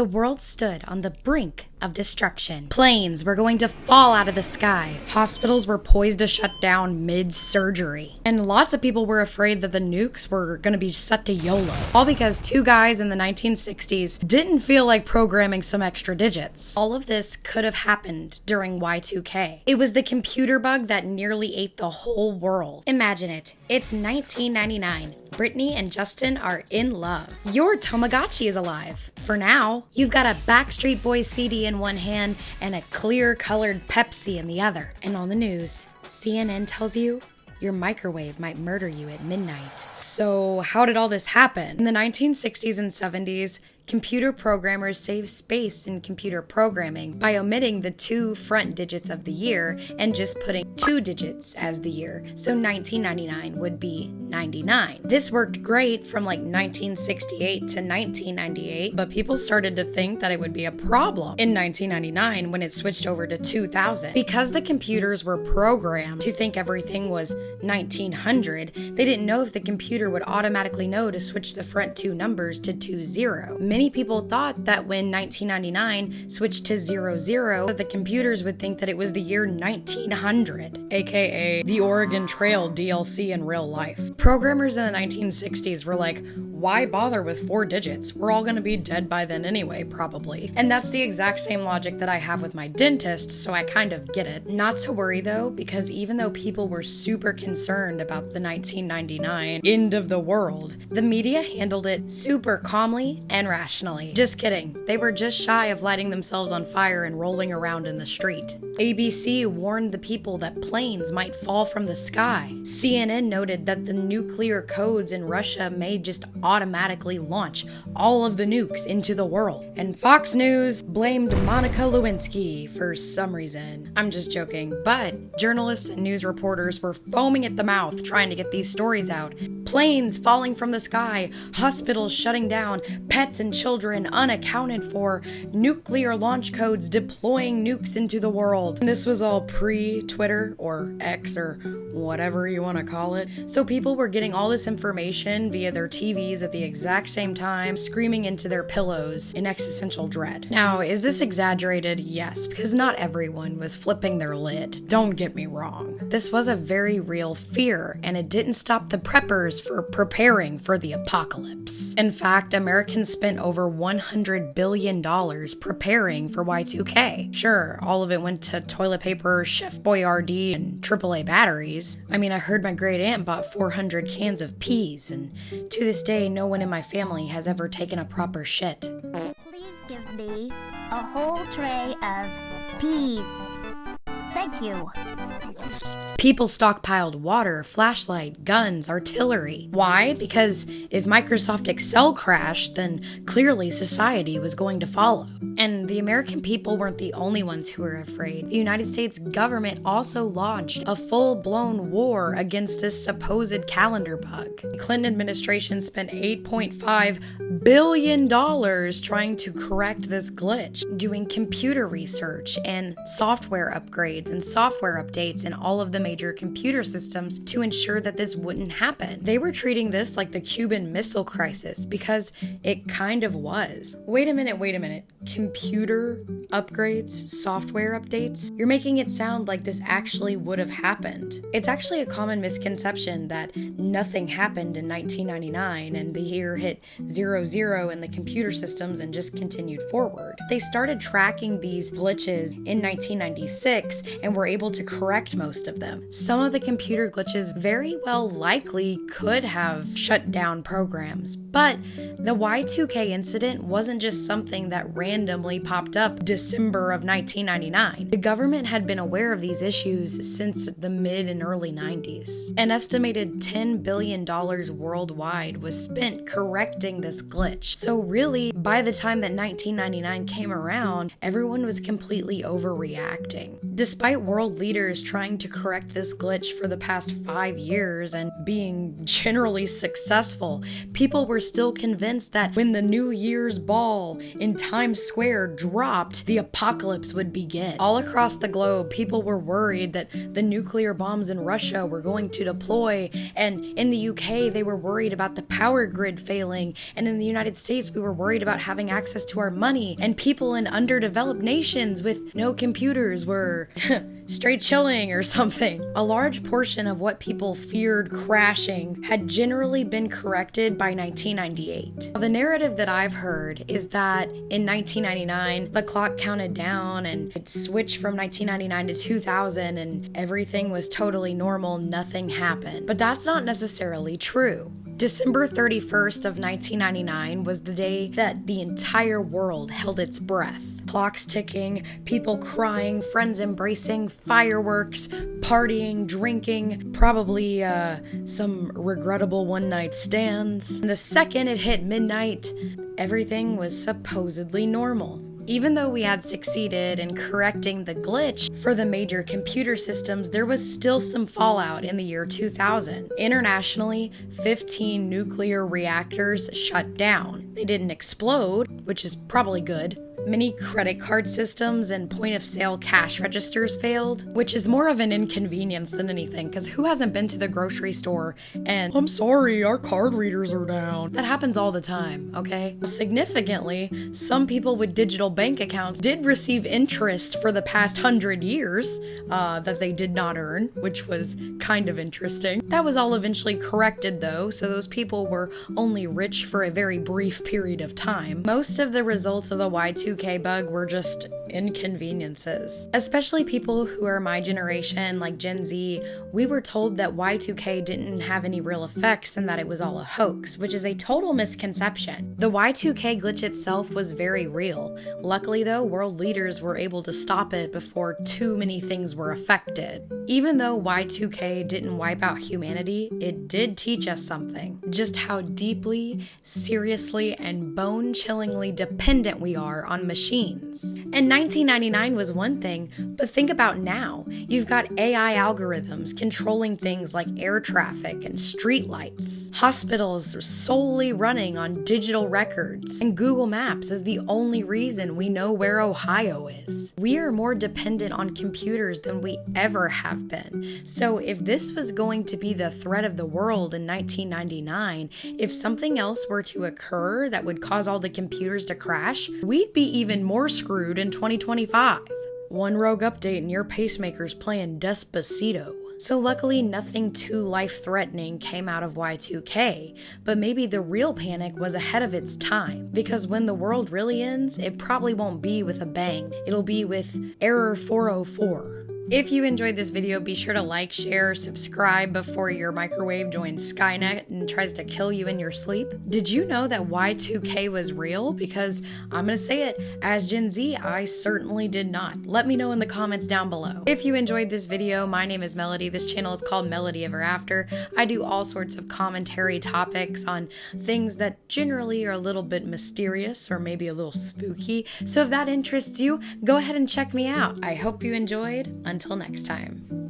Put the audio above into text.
The world stood on the brink of destruction. Planes were going to fall out of the sky. Hospitals were poised to shut down mid-surgery. And lots of people were afraid that the nukes were going to be set to YOLO. All because two guys in the 1960s didn't feel like programming some extra digits. All of this could have happened during Y2K. It was the computer bug that nearly ate the whole world. Imagine it. It's 1999. Brittany and Justin are in love. Your Tamagotchi is alive. For now, you've got a Backstreet Boys CD in one hand and a clear-colored Pepsi in the other. And on the news, CNN tells you your microwave might murder you at midnight. So how did all this happen? In the 1960s and 70s, computer programmers saved space in computer programming by omitting the two front digits of the year and just putting two digits as the year. So 1999 would be 99. This worked great from like 1968 to 1998, but people started to think that it would be a problem in 1999 when it switched over to 2000. Because the computers were programmed to think everything was 1900, they didn't know if the computer would automatically know to switch the front two numbers to 20. Many people thought that when 1999 switched to 00, that the computers would think that it was the year 1900, aka the Oregon Trail DLC in real life. Programmers in the 1960s were like, why bother with 4 digits? We're all gonna be dead by then anyway, probably. And that's the exact same logic that I have with my dentist, so I kind of get it. Not to worry though, because even though people were super concerned about the 1999 end of the world, the media handled it super calmly and rationally. Just kidding. They were just shy of lighting themselves on fire and rolling around in the street. ABC warned the people that planes might fall from the sky. CNN noted that the nuclear codes in Russia may just automatically launch all of the nukes into the world. And Fox News blamed Monica Lewinsky for some reason. I'm just joking, but journalists and news reporters were foaming at the mouth trying to get these stories out. Planes falling from the sky, hospitals shutting down, pets and children unaccounted for, nuclear launch codes deploying nukes into the world. And this was all pre-Twitter or X or whatever you want to call it. So people were getting all this information via their TVs at the exact same time, screaming into their pillows in existential dread. Now, is this exaggerated? Yes, because not everyone was flipping their lid. Don't get me wrong. This was a very real fear, and it didn't stop the preppers for preparing for the apocalypse. In fact, Americans spent over $100 billion preparing for Y2K. Sure, all of it went to toilet paper, Chef Boyardee, and AAA batteries. I mean, I heard my great aunt bought 400 cans of peas, and to this day, no one in my family has ever taken a proper shit. Please give me a whole tray of peas. Thank you. People stockpiled water, flashlight, guns, artillery. Why? Because if Microsoft Excel crashed, then clearly society was going to follow. And the American people weren't the only ones who were afraid. The United States government also launched a full-blown war against this supposed calendar bug. The Clinton administration spent $8.5 billion trying to correct this glitch, doing computer research and software upgrades and software updates in all of the major computer systems to ensure that this wouldn't happen. They were treating this like the Cuban Missile Crisis because it kind of was. Wait a minute. Computer upgrades, software updates? You're making it sound like this actually would have happened. It's actually a common misconception that nothing happened in 1999 and the year hit 00 in the computer systems and just continued forward. They started tracking these glitches in 1996 and were able to correct most of them. Some of the computer glitches very well likely could have shut down programs, but the Y2K incident wasn't just something that randomly popped up December of 1999. The government had been aware of these issues since the mid and early 90s. An estimated $10 billion worldwide was spent correcting this glitch. So really, by the time that 1999 came around, everyone was completely overreacting. Despite Despite world leaders trying to correct this glitch for the past 5 years and being generally successful, people were still convinced that when the New Year's ball in Times Square dropped, the apocalypse would begin. All across the globe, people were worried that the nuclear bombs in Russia were going to deploy, and in the UK, they were worried about the power grid failing, and in the United States, we were worried about having access to our money, and people in underdeveloped nations with no computers were straight chilling or something. A large portion of what people feared crashing had generally been corrected by 1998. The narrative that I've heard is that in 1999, the clock counted down and it switched from 1999 to 2000 and everything was totally normal, nothing happened. But that's not necessarily true. December 31st of 1999 was the day that the entire world held its breath. Clocks ticking, people crying, friends embracing, fireworks, partying, drinking, probably some regrettable one-night stands. And the second it hit midnight, everything was supposedly normal. Even though we had succeeded in correcting the glitch for the major computer systems, there was still some fallout in the year 2000. Internationally, 15 nuclear reactors shut down. They didn't explode, which is probably good. Many credit card systems and point-of-sale cash registers failed, which is more of an inconvenience than anything, because who hasn't been to the grocery store and, I'm sorry, our card readers are down? That happens all the time, okay? Significantly, some people with digital bank accounts did receive interest for the past 100 years that they did not earn, which was kind of interesting. That was all eventually corrected though, so those people were only rich for a very brief period of time. Most of the results of the Y2K bug were just inconveniences. Especially people who are my generation, like Gen Z, we were told that Y2K didn't have any real effects and that it was all a hoax, which is a total misconception. The Y2K glitch itself was very real. Luckily though, world leaders were able to stop it before too many things were affected. Even though Y2K didn't wipe out humanity, it did teach us something. Just how deeply, seriously, and bone-chillingly dependent we are on machines. And 1999 was one thing, but think about now. You've got AI algorithms controlling things like air traffic and street lights. Hospitals are solely running on digital records, and Google Maps is the only reason we know where Ohio is. We are more dependent on computers than we ever have been. So if this was going to be the threat of the world in 1999, if something else were to occur that would cause all the computers to crash, we'd be even more screwed in 2025. One rogue update and your pacemaker's playing Despacito. So luckily nothing too life-threatening came out of Y2K, but maybe the real panic was ahead of its time, because when the world really ends, it probably won't be with a bang. It'll be with error 404. If you enjoyed this video, be sure to like, share, subscribe before your microwave joins Skynet and tries to kill you in your sleep. Did you know that Y2K was real? Because I'm gonna say it, as Gen Z, I certainly did not. Let me know in the comments down below. If you enjoyed this video, my name is Melody. This channel is called Melody Ever After. I do all sorts of commentary topics on things that generally are a little bit mysterious or maybe a little spooky. So if that interests you, go ahead and check me out. I hope you enjoyed. Until next time.